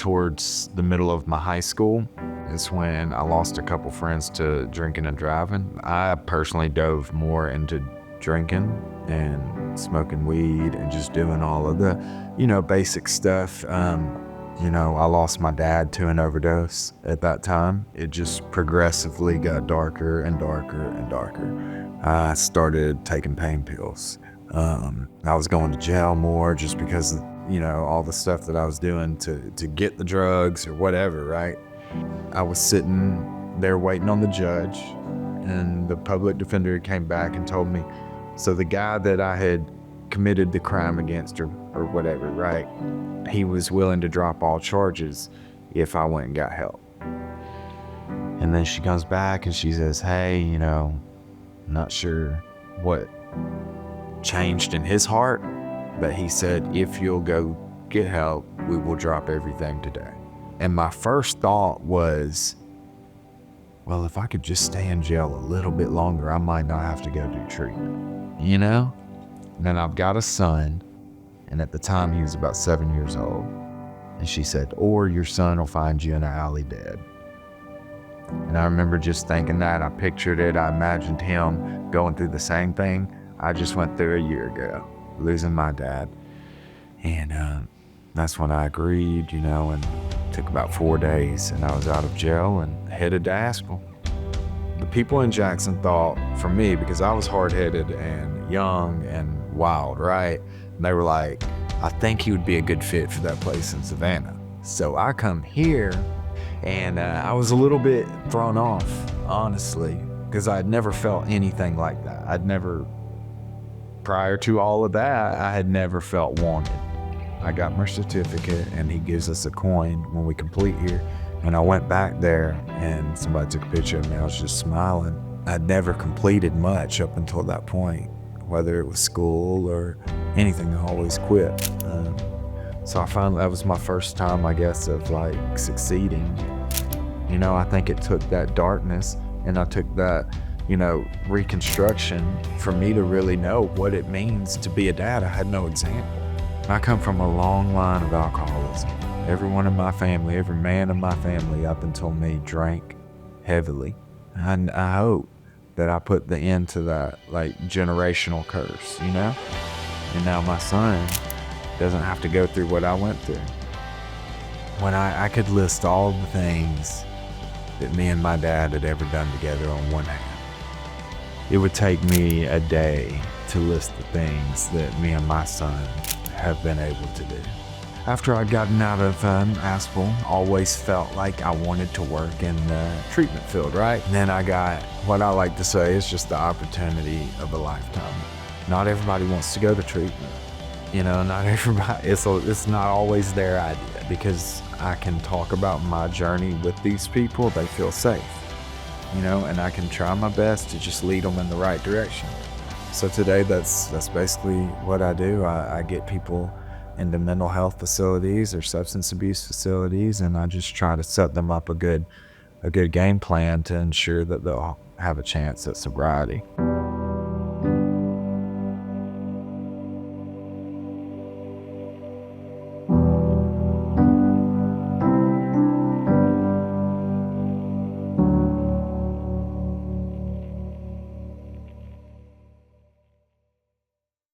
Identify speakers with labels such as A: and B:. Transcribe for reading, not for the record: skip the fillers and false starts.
A: towards the middle of my high school is when I lost a couple friends to drinking and driving. I personally dove more into drinking and smoking weed and just doing all of the, basic stuff. I lost my dad to an overdose at that time. It just progressively got darker and darker and darker. I started taking pain pills. I was going to jail more just because of, all the stuff that I was doing to get the drugs or whatever, right? I was sitting there waiting on the judge, and the public defender came back and told me, so the guy that I had committed the crime against or whatever, right? He was willing to drop all charges if I went and got help. And then she comes back and she says, hey, not sure what changed in his heart, but he said, if you'll go get help, we will drop everything today. And my first thought was, well, if I could just stay in jail a little bit longer, I might not have to go do treatment, And then I've got a son, and at the time he was about 7 years old. And she said, or your son will find you in an alley dead. And I remember just thinking that. I pictured it. I imagined him going through the same thing I just went through a year ago, losing my dad. And that's when I agreed, and it took about 4 days, and I was out of jail and headed to Asheville. The people in Jackson thought, for me, because I was hard-headed and young and wild, right? And they were like, I think he would be a good fit for that place in Savannah. So I come here, and I was a little bit thrown off, honestly, because I'd never felt anything like that. Prior to all of that, I had never felt wanted. I got my certificate, and he gives us a coin when we complete here. And I went back there, and somebody took a picture of me. I was just smiling. I'd never completed much up until that point, whether it was school or anything. I always quit. So I found that was my first time, I guess, of succeeding. I think it took that darkness, and I took that, reconstruction for me to really know what it means to be a dad. I had no example. I come from a long line of alcoholism. Everyone in my family, every man in my family up until me drank heavily. And I hope that I put the end to that generational curse, And now my son doesn't have to go through what I went through. When I could list all the things that me and my dad had ever done together on one hand, it would take me a day to list the things that me and my son have been able to do. After I'd gotten out of Asheville, always felt like I wanted to work in the treatment field, right? And then I got what I like to say is just the opportunity of a lifetime. Not everybody wants to go to treatment. Not everybody, it's not always their idea, because I can talk about my journey with these people. They feel safe, and I can try my best to just lead them in the right direction. So today, that's basically what I do. I get people into mental health facilities or substance abuse facilities, and I just try to set them up a good game plan to ensure that they'll have a chance at sobriety.